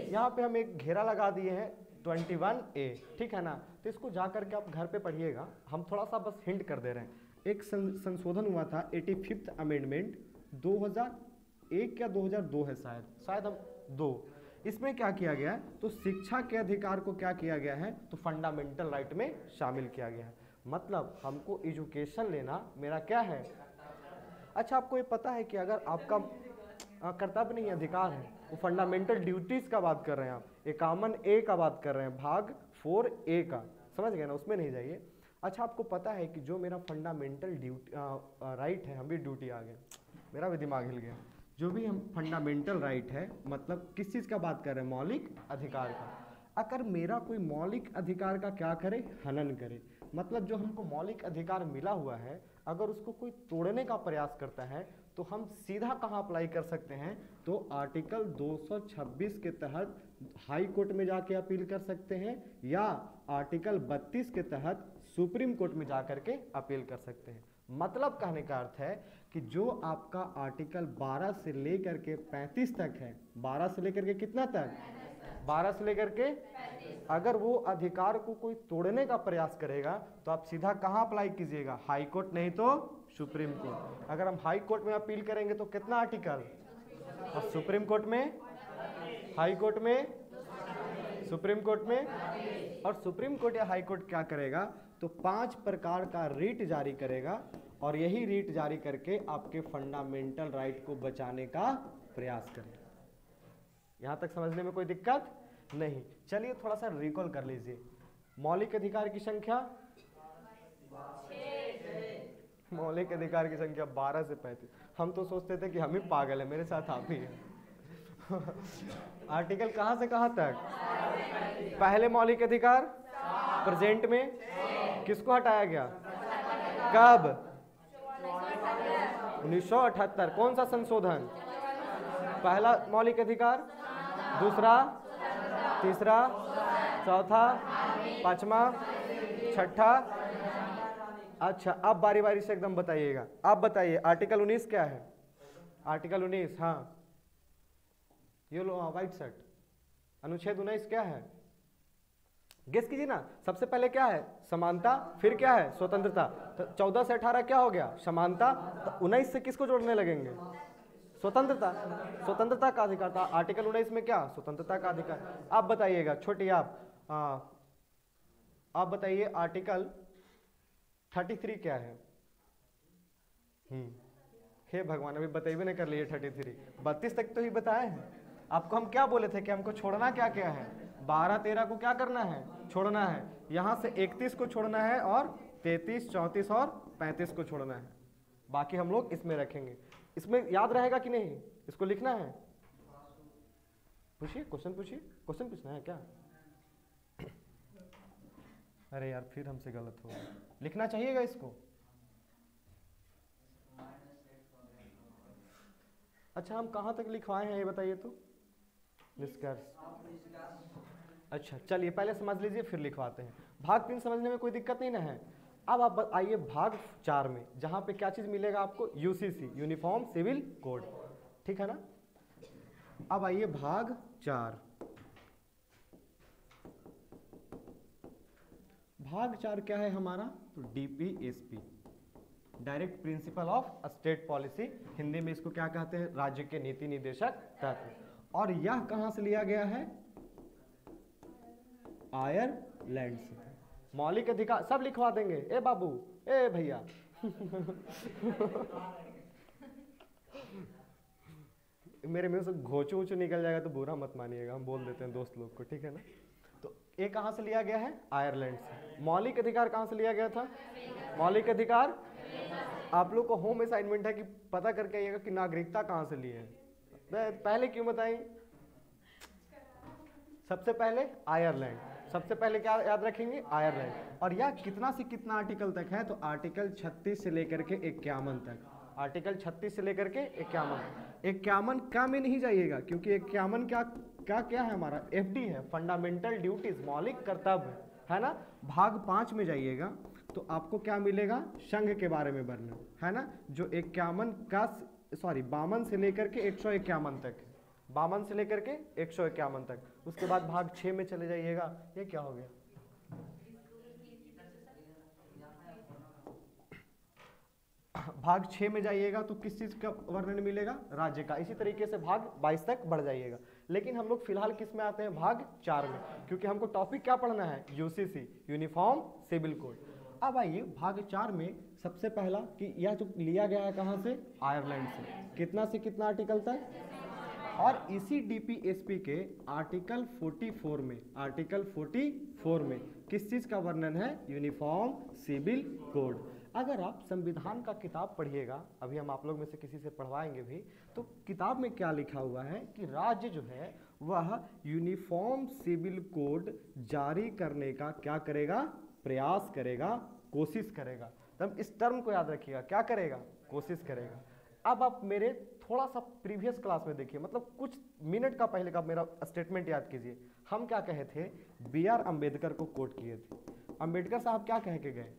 यहाँ पे हम एक घेरा लगा दिए हैं 21A, ठीक है ना। तो इसको जा करके आप घर पे पढ़िएगा, हम थोड़ा सा बस हिंट कर दे रहे हैं। एक संशोधन हुआ था 85th अमेंडमेंट 2001 या 2002 है शायद हम 2। इसमें क्या किया गया है, तो शिक्षा के अधिकार को क्या किया गया है, तो फंडामेंटल राइट में शामिल किया गया है। मतलब हमको एजुकेशन लेना मेरा क्या है। अच्छा आपको ये पता है कि अगर आपका कर्तव्य नहीं अधिकार है, वो फंडामेंटल ड्यूटीज का बात कर रहे हैं आप, 51A का बात कर रहे हैं, भाग 4A का, समझ गए ना, उसमें नहीं जाइए। अच्छा आपको पता है कि जो मेरा फंडामेंटल ड्यूटी राइट है, हम भी ड्यूटी आ गए, मेरा भी दिमाग हिल गया। जो भी हम फंडामेंटल राइट है, मतलब किस चीज़ का बात कर रहे हैं, मौलिक अधिकार का। अगर मेरा कोई मौलिक अधिकार का क्या करे, हनन करे, मतलब जो हमको मौलिक अधिकार मिला हुआ है अगर उसको कोई तोड़ने का प्रयास करता है तो हम सीधा कहाँ अप्लाई कर सकते हैं, तो आर्टिकल 226 के तहत हाई कोर्ट में जाके अपील कर सकते हैं, या आर्टिकल 32 के तहत सुप्रीम कोर्ट में जाकर के अपील कर सकते हैं। मतलब कहने का अर्थ है कि जो आपका आर्टिकल 12 से लेकर के 35 तक है, 12 से लेकर के कितना तक, 12 से लेकर के, अगर वो अधिकार को कोई तोड़ने का प्रयास करेगा तो आप सीधा कहाँ अप्लाई कीजिएगा, हाई कोर्ट नहीं तो सुप्रीम कोर्ट। अगर हम हाई कोर्ट में अपील करेंगे तो कितना आर्टिकल, और सुप्रीम कोर्ट में, हाई कोर्ट में, सुप्रीम कोर्ट में, और सुप्रीम कोर्ट या हाई कोर्ट क्या करेगा, तो 5 प्रकार का रीट जारी करेगा, और यही रीट जारी करके आपके फंडामेंटल राइट को बचाने का प्रयास करेगा। यहां तक समझने में कोई दिक्कत नहीं। चलिए थोड़ा सा रिकॉल कर लीजिए, मौलिक अधिकार की संख्या, मौलिक अधिकार की संख्या 12 से 35। हम तो सोचते थे कि हम ही पागल है, मेरे साथ आप ही हैं। आर्टिकल कहां से कहां तक, पहले मौलिक अधिकार प्रेजेंट में किसको हटाया गया, कब, 1978। कौन सा संशोधन, पहला मौलिक अधिकार, दूसरा, तीसरा, चौथा, पांचवा, छठा। अच्छा अब बारी बारी से एकदम बताइएगा, आप बताइए आर्टिकल 19 क्या है, आर्टिकल 19, हाँ ये लो, हाँ व्हाइट शर्ट, अनुच्छेद 19 क्या है, गेस कीजिए ना। सबसे पहले क्या है, समानता, फिर क्या है, स्वतंत्रता। तो 14 से 18 क्या हो गया, समानता, तो 19 से किसको जोड़ने लगेंगे, स्वतंत्रता, स्वतंत्रता का अधिकार था। आर्टिकल 19 में क्या, स्वतंत्रता का अधिकार। आप बताइएगा छोटी, आप बताइए आर्टिकल 33 क्या है। हे भगवान, अभी बताइए नहीं कर लिए 33, 32 तक तो ही बताए हैं आपको। हम क्या बोले थे कि हमको छोड़ना क्या क्या है, 12-13 को क्या करना है, छोड़ना है। यहाँ से 31 को छोड़ना है, और 33, 34 और 35 को छोड़ना है। बाकी हम लोग इसमें रखेंगे। इसमें याद रहेगा कि नहीं, इसको लिखना है, पूछिए क्वेश्चन, पूछिए क्वेश्चन पूछना है क्या। अरे यार फिर हमसे गलत हो गया, लिखना चाहिएगा इसको। अच्छा हम कहाँ तक लिखवाए हैं ये बताइए तो, निष्कर्ष। अच्छा चलिए पहले समझ लीजिए फिर लिखवाते हैं। भाग 3 समझने में कोई दिक्कत नहीं ना है। अब आप आइए भाग 4 में, जहां पे क्या चीज मिलेगा आपको, यूसीसी, यूनिफॉर्म सिविल कोड, ठीक है ना। अब आइए भाग 4। भाग 4 क्या है हमारा, तो DPSP, direct principle of state policy, Hindi में इसको क्या कहते हैं, राज्य के नीति निदेशक तत्व। और यह कहां से लिया गया है, आयरलैंड से। मौलिक अधिकार सब लिखवा देंगे, ए बाबू, ए भैया। मेरे मुंह से घोचू ऊंचू निकल जाएगा तो बुरा मत मानिएगा, हम बोल देते हैं दोस्त लोग को, ठीक है ना। तो ये कहां से लिया गया है, आयरलैंड से। मौलिक अधिकार कहां से लिया गया था, मौलिक अधिकार, आप लोग को होम असाइनमेंट है कि पता करके आइएगा कि नागरिकता कहां से ली है। पहले क्यों बताएं, सबसे पहले आयरलैंड, सबसे पहले क्या याद रखेंगे, आयरलैंड। और यह कितना से कितना आर्टिकल तक है, तो आर्टिकल 36 से लेकर के 51 तक, आर्टिकल 36 से लेकर के 51 का में नहीं जाइएगा, क्योंकि 51 क्या है हमारा, एफडी है, फंडामेंटल ड्यूटीज, मौलिक कर्तव्य है ना। भाग 5 में जाइएगा तो आपको क्या मिलेगा, संघ के बारे में वर्णन है ना, जो 52 से लेकर के 151 तक, 52 से लेकर के 151 तक। उसके बाद भाग 6 में चले जाइएगा, ये क्या हो गया, भाग 6 में जाइएगा तो किस चीज का वर्णन मिलेगा, राज्य का। इसी तरीके से भाग 22 तक बढ़ जाइएगा। लेकिन हम लोग फिलहाल किस में आते हैं, भाग 4 में, क्योंकि हमको टॉपिक क्या पढ़ना है, यूसीसी, यूनिफॉर्म सिविल कोड। अब आइए भाग 4 में सबसे पहला कि यह जो लिया गया है कहाँ से, आयरलैंड से कितना आर्टिकल तक, और इसी डीपीएसपी के आर्टिकल 44 में, आर्टिकल 44 में किस चीज का वर्णन है, यूनिफॉर्म सिविल कोड। अगर आप संविधान का किताब पढ़िएगा, अभी हम आप लोग में से किसी से पढ़वाएंगे भी, तो किताब में क्या लिखा हुआ है कि राज्य जो है वह यूनिफॉर्म सिविल कोड जारी करने का क्या करेगा, प्रयास करेगा, कोशिश करेगा। तब इस टर्म को याद रखिएगा, क्या करेगा, कोशिश करेगा। अब आप मेरे थोड़ा सा प्रीवियस क्लास में देखिए, मतलब कुछ मिनट का पहले का मेरा स्टेटमेंट याद कीजिए। हम क्या कहे थे, BR अम्बेडकर को कोट किए थे। अम्बेडकर साहब क्या कह के गए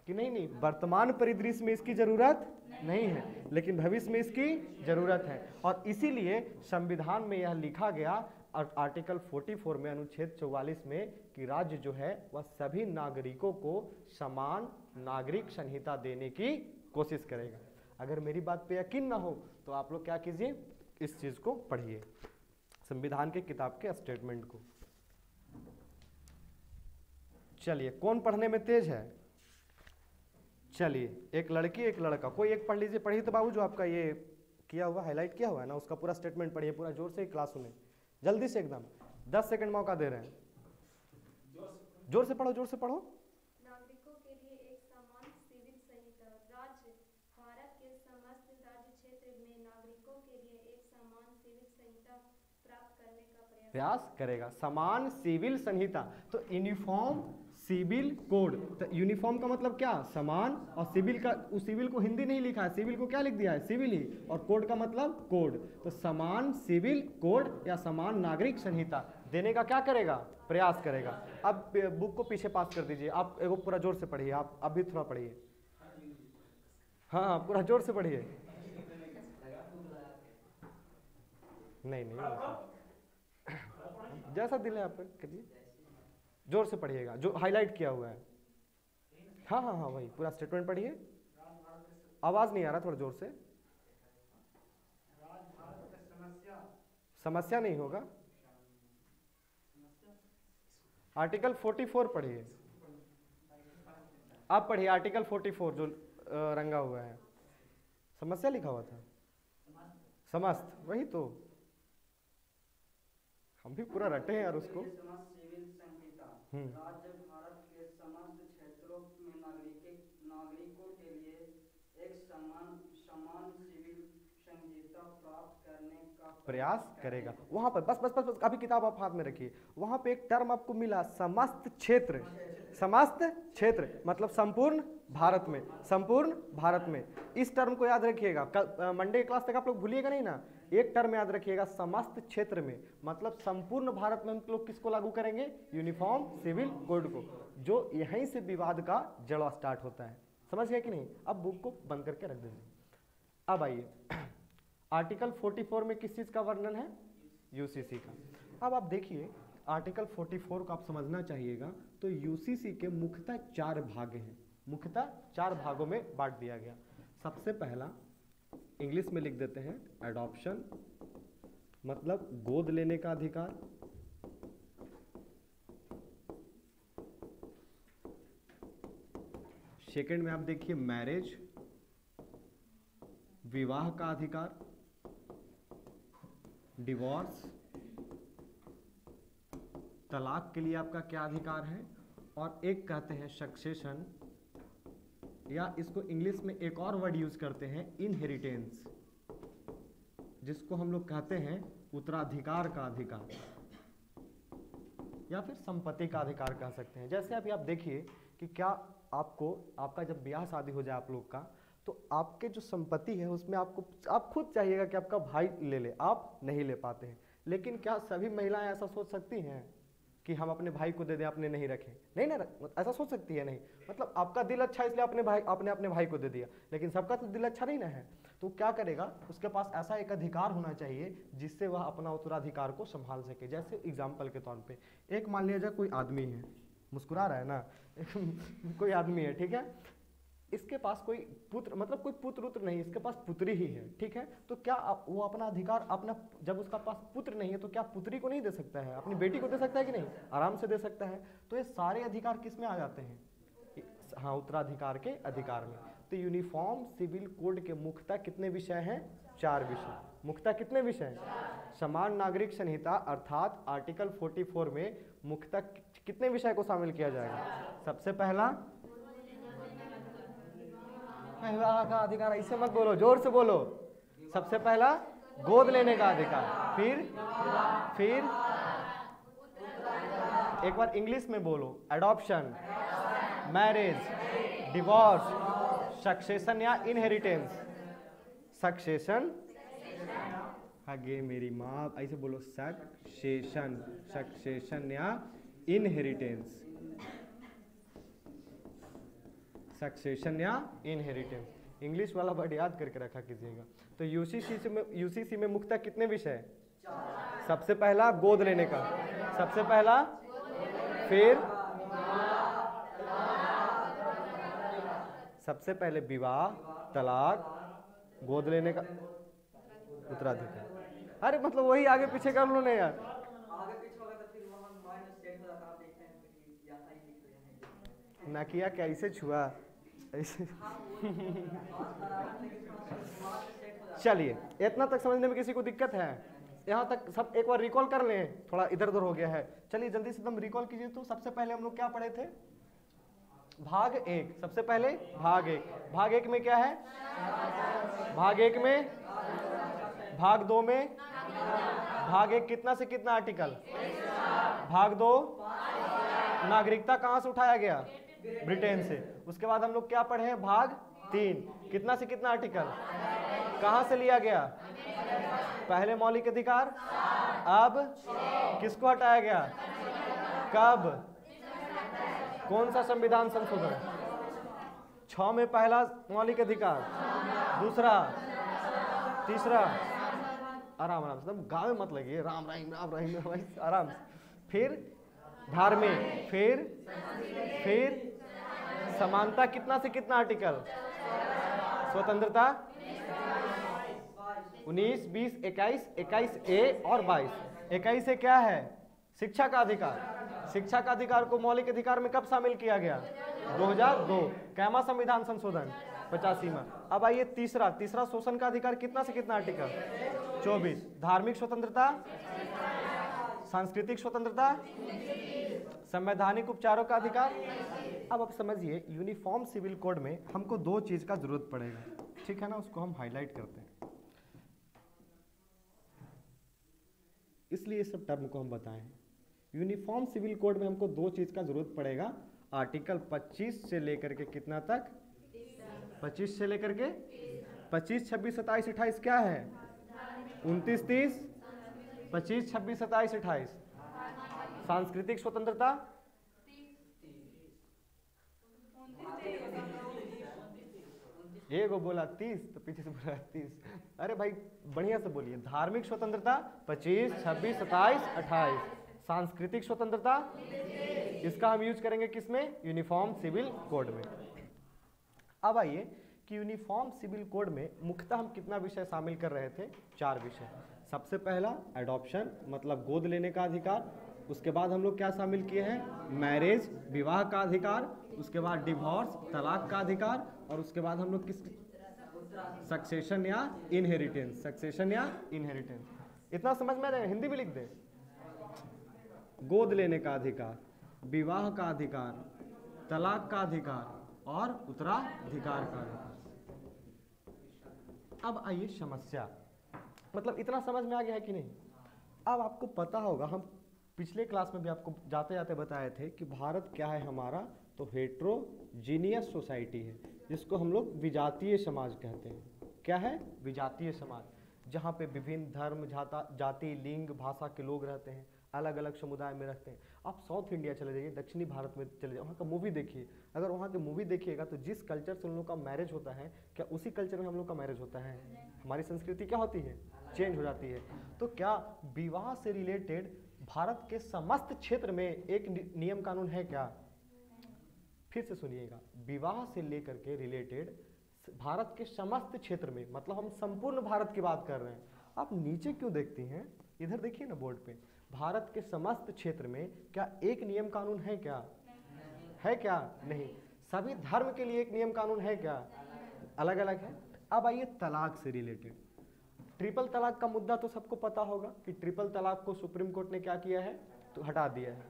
कि नहीं, वर्तमान परिदृश्य में इसकी जरूरत नहीं है, लेकिन भविष्य में इसकी जरूरत है। और इसीलिए संविधान में यह लिखा गया आर्टिकल 44 में, अनुच्छेद 44 में, कि राज्य जो है वह सभी नागरिकों को समान नागरिक संहिता देने की कोशिश करेगा। अगर मेरी बात पे यकीन ना हो तो आप लोग क्या कीजिए, इस चीज को पढ़िए, संविधान के किताब के स्टेटमेंट को। चलिए, कौन पढ़ने में तेज है, चलिए एक लड़की एक लड़का, कोई एक पढ़ लीजिए। पढ़िए तो बाबू, जो आपका ये किया हुआ, हाईलाइट किया हुआ है ना, उसका पूरा स्टेटमेंट पढ़िए, पूरा जोर से क्लास सुने, जल्दी से एकदम, 10 सेकंड मौका दे रहे हैं। जोर से पढ़ो, जोर से पढ़ो। नागरिकों के लिए एक समान सिविल संहिता, राज्य भारत के समस्त राज्य क्षेत्र में नागरिकों के लिए एक समान सिविल संहिता प्राप्त करने का प्रयास करेगा, समान सिविल संहिता। तो यूनिफॉर्म सिविल कोड, तो यूनिफॉर्म का मतलब क्या, समान, और सिविल का, उस सिविल को हिंदी नहीं लिखा है, सिविल को क्या लिख दिया है, सिविल ही, और कोड का मतलब कोड। तो समान सिविल कोड या समान नागरिक संहिता देने का क्या करेगा, प्रयास करेगा। अब बुक को पीछे पास कर दीजिए, आप एगो पूरा जोर से पढ़िए, आप अभी थोड़ा पढ़िए, हाँ पूरा जोर से पढ़िए। नहीं जैसा दिल है आप करिए, जोर से पढ़िएगा, जो हाईलाइट किया हुआ है। हाँ हाँ हाँ वही पूरा स्टेटमेंट पढ़िए, आवाज नहीं आ रहा, थोड़ा जोर से। समस्या नहीं होगा, आर्टिकल 44 पढ़िए, आप पढ़िए आर्टिकल 44 जो रंगा हुआ है, समस्या लिखा हुआ था, समस्त, वही तो हम भी पूरा रटे हैं यार उसको। राज्य भारत के समस्त क्षेत्रों में नागरिकों के लिए एक समान सिविल संहिता प्राप्त करने का प्रयास करेगा। वहां पर बस बस बस बस अभी किताब आप हाथ में रखिए, वहां पे एक टर्म आपको मिला, समस्त क्षेत्र, समस्त क्षेत्र मतलब संपूर्ण भारत में, संपूर्ण भारत में। इस टर्म को याद रखिएगा, कल मंडे क्लास तक आप लोग भूलिएगा नहीं ना। एक टर्म याद रखिएगा, समस्त क्षेत्र में मतलब संपूर्ण भारत में हम लोग किसको लागू करेंगे, यूनिफॉर्म सिविल कोड को, जो यहीं से विवाद का जड़ स्टार्ट होता है। समझ गए कि नहीं। अब बुक को बंद करके रख दीजिए। अब आइए आर्टिकल 44 में किस चीज का वर्णन है, यूसीसी का। अब आप देखिए आर्टिकल 44 को आप समझना चाहिएगा। तो यूसीसी के मुख्यतः 4 भाग हैं, मुख्यतः 4 भागों में बांट दिया गया। सबसे पहला इंग्लिश में लिख देते हैं एडॉप्शन, मतलब गोद लेने का अधिकार। सेकंड में आप देखिए मैरिज, विवाह का अधिकार, डिवोर्स, तलाक के लिए आपका क्या अधिकार है, और एक कहते हैं सक्सेशन, या इसको इंग्लिश में एक और वर्ड यूज करते हैं इनहेरिटेंस, जिसको हम लोग कहते हैं उत्तराधिकार का अधिकार। या फिर संपत्ति का अधिकार कह सकते हैं। जैसे अभी आप देखिए कि क्या आपको आपका जब ब्याह शादी हो जाए आप लोग का, तो आपके जो संपत्ति है उसमें आप खुद चाहिएगा कि आपका भाई ले ले, आप नहीं ले पाते हैं। लेकिन क्या सभी महिलाएं ऐसा सोच सकती हैं कि हम अपने भाई को दे दें, अपने नहीं रखें? नहीं ना, ऐसा सोच सकती है? नहीं। मतलब आपका दिल अच्छा इसलिए अपने भाई को दे दिया, लेकिन सबका तो दिल अच्छा नहीं ना है। तो क्या करेगा, उसके पास ऐसा एक अधिकार होना चाहिए जिससे वह अपना उत्तराधिकार को संभाल सके। जैसे एग्जाम्पल के तौर पे एक मान लिया जाए कोई आदमी है, मुस्कुरा रहा है ना कोई आदमी है, ठीक है, इसके पास कोई पुत्र, मतलब कोई पुत्र उत्र नहीं, इसके पास पुत्री ही है, ठीक है। तो क्या वो अपना अधिकार जब उसका पास पुत्र नहीं है तो क्या पुत्री को नहीं दे सकता है? अपनी बेटी को दे सकता है कि नहीं? आराम से दे सकता है। तो ये सारे अधिकार किस में आ जाते हैं? हाँ, उत्तराधिकार के अधिकार में। तो यूनिफॉर्म सिविल कोड के मुख्यतः कितने विषय हैं? 4 विषय। मुख्यतः कितने विषय हैं? समान नागरिक संहिता अर्थात आर्टिकल 44 में मुख्यतः कितने विषय को शामिल किया जाएगा? सबसे पहला विवाह का अधिकार, ऐसे मत बोलो, जोर से बोलो। सबसे पहला गोद लेने का अधिकार, फिर एक बार इंग्लिश में बोलो, एडॉप्शन, मैरिज, डिवोर्स, सक्सेशन या इनहेरिटेंस। सक्सेशन, आगे मेरी माँ, ऐसे बोलो, सक्सेशन या इनहेरिटेंस। सक्सेशन या इनहेरिटेंस। इंग्लिश वाला वर्ड याद करके रखा कीजिएगा। तो यूसीसी में मुख्यतः कितने विषय? सबसे पहला गोद लेने का, सबसे पहला, फिर सबसे पहले विवाह, तलाक, गोद लेने का, उत्तराधिकार। अरे मतलब वही आगे पीछे कर लो ना यार, आगे पीछे होगा तो फिर वहाँ माइंड सेट हो जाता है। आप देखते हैं कि या सही लिख रहे हैं ना किया क्या, ऐसे छुआ ऐसे चलिए, इतना तक समझने में किसी को दिक्कत है? यहाँ तक सब एक बार रिकॉल कर लें, थोड़ा इधर उधर हो गया है। चलिए जल्दी से एकदम रिकॉल कीजिए। तो सबसे पहले हम लोग क्या पढ़े थे? भाग 1। सबसे पहले भाग 1। भाग 1 में क्या है? भाग 1 में, भाग 2 में, भाग 1 कितना से कितना आर्टिकल? भाग 2 नागरिकता कहाँ से उठाया गया? ब्रिटेन से। उसके बाद हम लोग क्या पढ़े हैं? भाग 3 कितना से कितना आर्टिकल? कहाँ से लिया गया? पहले मौलिक अधिकार, अब किसको हटाया गया? कब? कौन सा संविधान संशोधन? 6 में पहला मौलिक अधिकार, दूसरा, तीसरा, आराम आराम से, गाँव में मत लगिए, राम रहीम राम रहीम, आराम से। फिर धार्मिक, फिर समानता कितना से कितना आर्टिकल? स्वतंत्रता 19, 20, 21, 21A और 22। 21A क्या है? शिक्षा का अधिकार। शिक्षा का अधिकार को मौलिक अधिकार में कब शामिल किया गया? 2002। कैमा संविधान संशोधन 85 में। अब आइए तीसरा शोषण का अधिकार कितना से कितना आर्टिकल? 24। धार्मिक स्वतंत्रता, सांस्कृतिक स्वतंत्रता, संवैधानिक उपचारों का अधिकार। अब आप समझिए, यूनिफॉर्म सिविल कोड में हमको 2 चीज का जरूरत पड़ेगा, ठीक है ना? उसको हम हाईलाइट करते हैं, इसलिए ये सब टर्म को हम बताएं। यूनिफॉर्म सिविल कोड में हमको 2 चीज का जरूरत पड़ेगा। आर्टिकल 25 से लेकर के कितना तक? 25 से लेकर के 25, 26, 27, 28 क्या है? 29, 30, 25, 26, 27, 28। सांस्कृतिक स्वतंत्रता, एगो बोला 30 तो पीछे से बोला 30। अरे भाई बढ़िया से बोलिए। धार्मिक स्वतंत्रता 25, 26, 27, 28। सांस्कृतिक स्वतंत्रता, इसका हम यूज करेंगे किसमें? यूनिफॉर्म सिविल कोड में। अब आइए कि यूनिफॉर्म सिविल कोड में मुख्यतः हम कितना विषय शामिल कर रहे थे? 4 विषय। सबसे पहला एडॉप्शन, मतलब गोद लेने का अधिकार। उसके बाद हम लोग क्या शामिल किए हैं? मैरिज, विवाह का अधिकार। उसके बाद डिवोर्स, तलाक का अधिकार। और उसके बाद हम लोग किस? सक्सेशन या इनहेरिटेंस। सक्सेशन या इनहेरिटेंस। इतना समझ में आ रहा है? हिंदी भी लिख दे। गोद लेने का अधिकार, विवाह का अधिकार, तलाक का अधिकार और उत्तराधिकार का अधिकार। अब आइए समस्या, मतलब इतना समझ में आ गया है कि नहीं? अब आपको पता होगा, हम पिछले क्लास में भी आपको जाते जाते बताए थे कि भारत क्या है हमारा, तो हेट्रोजीनियस सोसाइटी है, जिसको हम लोग विजातीय समाज कहते हैं। क्या है? विजातीय समाज, जहाँ पे विभिन्न धर्म, जाति, लिंग, भाषा के लोग रहते हैं, अलग अलग समुदाय में रहते हैं। आप साउथ इंडिया चले जाइए, दक्षिणी भारत में चले जाइए, वहाँ का मूवी देखिए। अगर वहाँ के मूवी देखिएगा तो जिस कल्चर से उन लोग का मैरिज होता है, क्या उसी कल्चर में हम लोग का मैरिज होता है? हमारी संस्कृति क्या होती है? चेंज हो जाती है। तो क्या विवाह से रिलेटेड भारत के समस्त क्षेत्र में एक नियम कानून है क्या? फिर से सुनिएगा, विवाह से लेकर के रिलेटेड भारत के समस्त क्षेत्र में, मतलब हम संपूर्ण भारत की बात कर रहे हैं। आप नीचे क्यों देखती हैं? इधर देखिए ना बोर्ड पे, भारत के समस्त क्षेत्र में क्या एक नियम कानून है क्या? है क्या? नहीं। सभी धर्म के लिए एक नियम कानून है क्या? अलग अलग है। अब आइए तलाक से रिलेटेड। ट्रिपल तलाक का मुद्दा तो सबको पता होगा कि ट्रिपल तलाक को सुप्रीम कोर्ट ने क्या किया है, तो हटा दिया है।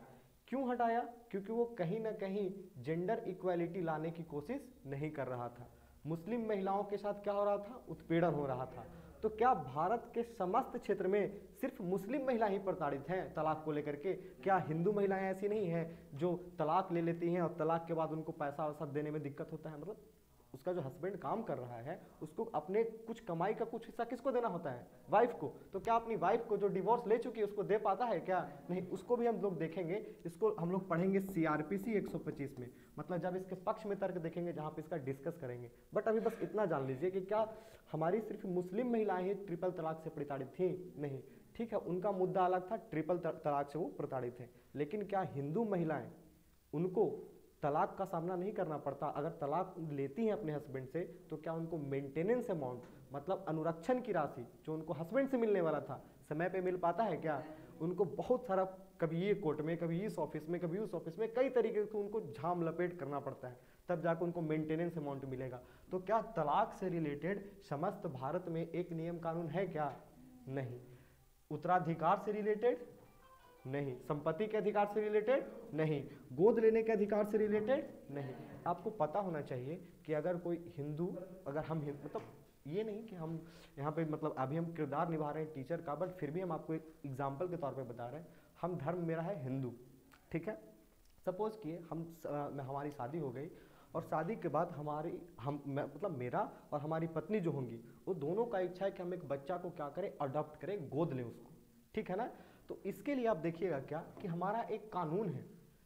क्यों हटाया? क्योंकि वो कहीं ना कहीं जेंडर इक्वालिटी लाने की कोशिश नहीं कर रहा था। मुस्लिम महिलाओं के साथ क्या हो रहा था? उत्पीड़न हो रहा था। तो क्या भारत के समस्त क्षेत्र में सिर्फ मुस्लिम महिला ही प्रताड़ित हैं तलाक को लेकर के? क्या हिंदू महिलाएं ऐसी नहीं हैं जो तलाक ले लेती हैं और तलाक के बाद उनको पैसा वैसा देने में दिक्कत होता है? मतलब उसका जो हस्बैंड काम कर रहा है उसको अपने कुछ कमाई का कुछ हिस्सा किसको देना होता है? वाइफ को। तो क्या अपनी वाइफ को जो डिवोर्स ले चुकी है उसको दे पाता है क्या? नहीं। उसको भी हम लोग देखेंगे, इसको हम लोग पढ़ेंगे CRPC 125 में, मतलब जब इसके पक्ष में तर्क देखेंगे जहाँ पे इसका डिस्कस करेंगे। बट अभी बस इतना जान लीजिए कि क्या हमारी सिर्फ मुस्लिम महिलाएं ही ट्रिपल तलाक से प्रताड़ित थी? नहीं। ठीक है, उनका मुद्दा अलग था, ट्रिपल तलाक से वो प्रताड़ित थे। लेकिन क्या हिंदू महिलाएं, उनको तलाक का सामना नहीं करना पड़ता? अगर तलाक लेती हैं अपने हस्बैंड से तो क्या उनको मेंटेनेंस अमाउंट, मतलब अनुरक्षण की राशि जो उनको हस्बैंड से मिलने वाला था, समय पे मिल पाता है क्या? उनको बहुत सारा, कभी ये कोर्ट में, कभी इस ऑफिस में, कभी उस ऑफिस में, कई तरीके से उनको झाम लपेट करना पड़ता है, तब जाकर उनको मेंटेनेंस अमाउंट मिलेगा। तो क्या तलाक से रिलेटेड समस्त भारत में एक नियम कानून है क्या? नहीं। उत्तराधिकार से रिलेटेड? नहीं। संपत्ति के अधिकार से रिलेटेड? नहीं। गोद लेने के अधिकार से रिलेटेड? नहीं। आपको पता होना चाहिए कि अगर कोई हिंदू, अगर हम मतलब ये नहीं कि हम यहाँ पे मतलब अभी हम किरदार निभा रहे हैं टीचर का, बट फिर भी हम आपको एक एग्जाम्पल के तौर पे बता रहे हैं। हम धर्म मेरा है हिंदू, ठीक है। सपोज किए हमारी शादी हो गई और शादी के बाद मतलब मेरा और हमारी पत्नी जो होंगी वो दोनों का इच्छा है कि हम एक बच्चा को क्या करें, अडॉप्ट करें, गोद लें उसको, ठीक है ना। तो इसके लिए आप देखिएगा क्या कि हमारा एक कानून है।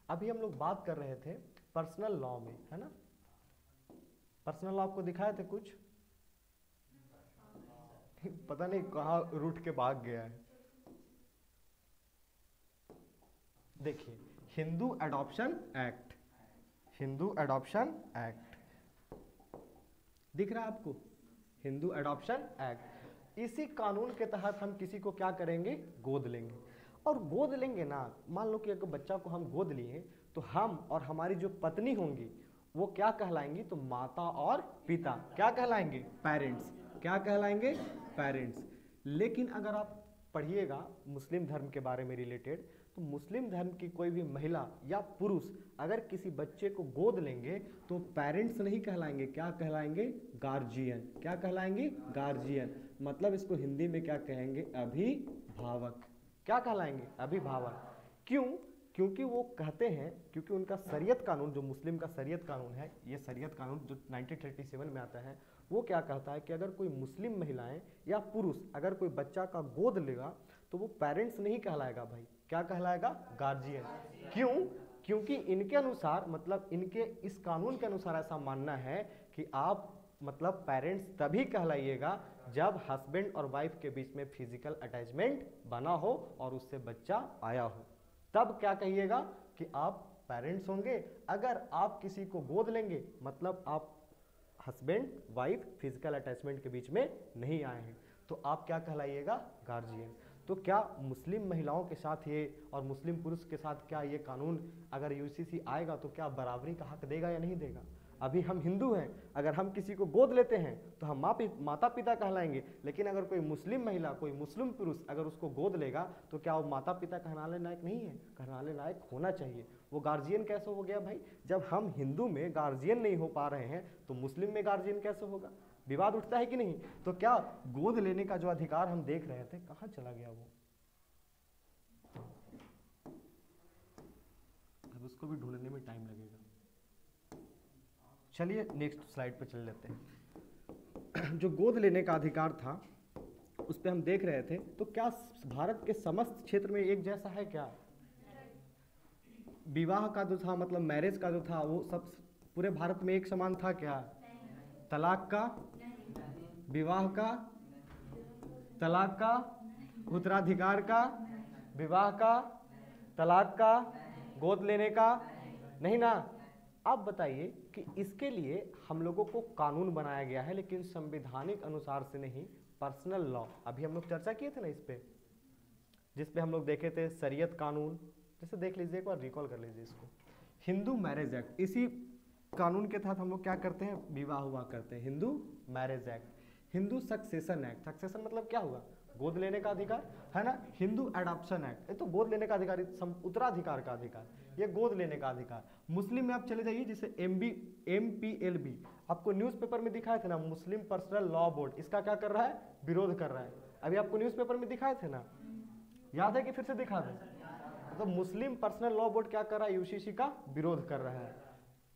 अभी हम लोग बात कर रहे थे पर्सनल लॉ में, है ना। पर्सनल लॉ आपको दिखाए थे कुछ पता नहीं कहाँ रूट के भाग गया है। देखिए, Hindu Adoption act, Hindu Adoption act दिख रहा है आपको? Hindu Adoption act. इसी कानून के तहत हम किसी को क्या करेंगे? गोद लेंगे। और गोद लेंगे ना, मान लो कि अगर बच्चा को हम गोद लिए तो हम और हमारी जो पत्नी होंगी वो क्या कहलाएंगी? तो माता और पिता। क्या कहलाएंगे? पेरेंट्स। क्या कहलाएंगे? पेरेंट्स। लेकिन अगर आप पढ़िएगा मुस्लिम धर्म के बारे में रिलेटेड, तो मुस्लिम धर्म की कोई भी महिला या पुरुष अगर किसी बच्चे को गोद लेंगे तो पेरेंट्स नहीं कहलाएंगे, क्या कहलाएंगे? गार्जियन। क्या कहलाएंगे? गार्जियन। मतलब इसको हिंदी में क्या कहेंगे? अभिभावक। क्या कहलाएंगे? अभिभावक। क्यों? क्योंकि वो कहते हैं, क्योंकि उनका शरीयत कानून, जो मुस्लिम का शरीयत कानून है, ये शरीयत कानून जो 1937 में आता है, वो क्या कहता है कि अगर कोई मुस्लिम महिलाएं या पुरुष अगर कोई बच्चा का गोद लेगा तो वो पेरेंट्स नहीं कहलाएगा भाई, क्या कहलाएगा? गार्जियन। क्यों? क्योंकि इनके अनुसार, मतलब इनके इस कानून के अनुसार ऐसा मानना है कि आप मतलब पेरेंट्स तभी कहलाइएगा जब हस्बैंड और वाइफ के बीच में फिजिकल अटैचमेंट बना हो और उससे बच्चा आया हो, तब क्या कहिएगा कि आप पेरेंट्स होंगे। अगर आप किसी को गोद लेंगे मतलब आप हस्बैंड वाइफ फिजिकल अटैचमेंट के बीच में नहीं आए हैं, तो आप क्या कहलाइएगा? गार्जियन। तो क्या मुस्लिम महिलाओं के साथ ये और मुस्लिम पुरुष के साथ क्या ये कानून अगर UCC आएगा तो क्या बराबरी का हक देगा या नहीं देगा? अभी हम हिंदू हैं, अगर हम किसी को गोद लेते हैं तो हम माता पिता कहलाएंगे, लेकिन अगर कोई मुस्लिम महिला, कोई मुस्लिम पुरुष अगर उसको गोद लेगा तो क्या वो माता पिता कहलाने लायक नहीं है? कहलाने लायक होना चाहिए। वो गार्जियन कैसे हो गया भाई? जब हम हिंदू में गार्जियन नहीं हो पा रहे हैं तो मुस्लिम में गार्जियन कैसे होगा? विवाद उठता है कि नहीं? तो क्या गोद लेने का जो अधिकार हम देख रहे थे, कहाँ चला गया वो? तो भी ढूंढने में टाइम लगेगा। चलिए नेक्स्ट स्लाइड पे चल लेते हैं। जो गोद लेने का अधिकार था उस पे हम देख रहे थे, तो क्या भारत के समस्त क्षेत्र में एक जैसा है क्या? विवाह का जो था, मतलब मैरिज का जो था, वो सब पूरे भारत में एक समान था क्या? तलाक का, विवाह का, तलाक का, उत्तराधिकार का, विवाह का, तलाक का, गोद लेने का, नहीं ना। अब बताइए कि इसके लिए हम लोगों को कानून बनाया गया है, लेकिन संवैधानिक अनुसार से नहीं, पर्सनल लॉ। अभी हम लोग चर्चा किए थे ना इस पे, जिस पे हम लोग देखे थे शरीयत कानून। जैसे देख लीजिए, एक बार रिकॉल कर लीजिए इसको। हिंदू मैरिज एक्ट, इसी कानून के तहत हम लोग क्या करते हैं? विवाह हुआ करते हैं। Hindu Marriage Act, Hindu Succession act, succession मतलब क्या हुआ? गोद लेने का अधिकार, है ना। हिंदू एडॉप्शन एक्ट, ये तो गोद लेने का अधिकार, उत्तराधिकार का अधिकार, ये गोद लेने का अधिकार। मुस्लिम में आप चले जाइए, जैसे MPLB आपको न्यूज़पेपर में दिखाए थे ना, मुस्लिम पर्सनल लॉ बोर्ड, इसका क्या कर रहा है? विरोध कर रहा है। अभी आपको न्यूज़पेपर में दिखाए थे ना, याद है कि फिर से दिखा दें? तो मुस्लिम पर्सनल लॉ बोर्ड क्या कर रहा है? UCC का विरोध कर रहा है।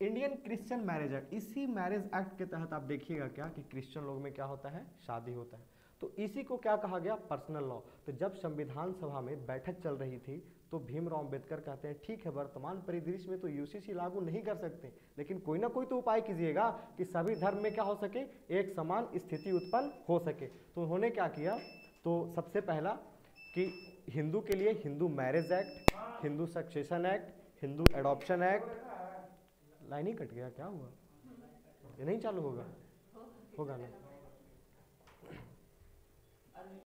इंडियन क्रिश्चियन मैरिज एक्ट, इसी मैरिज एक्ट के तहत आप देखिएगा क्या कि क्रिश्चियन लोग में क्या होता है? शादी होता है। तो इसी को क्या कहा गया? Personal law. तो जब संविधान सभा में बैठक चल रही थी तो भीमराव अंबेडकर कहते हैं ठीक है, वर्तमान परिदृश्य में तो UCC लागू नहीं कर सकते, लेकिन कोई ना कोई तो उपाय कीजिएगा कि सभी धर्म में क्या हो सके? एक समान स्थिति उत्पन्न हो सके। तो उन्होंने क्या किया? तो सबसे पहला कि हिंदू के लिए Hindu Marriage Act, Hindu Succession Act, Hindu Adoption Act. Line ही कट गया, क्या हुआ? ये नहीं चालू होगा? होगा ना।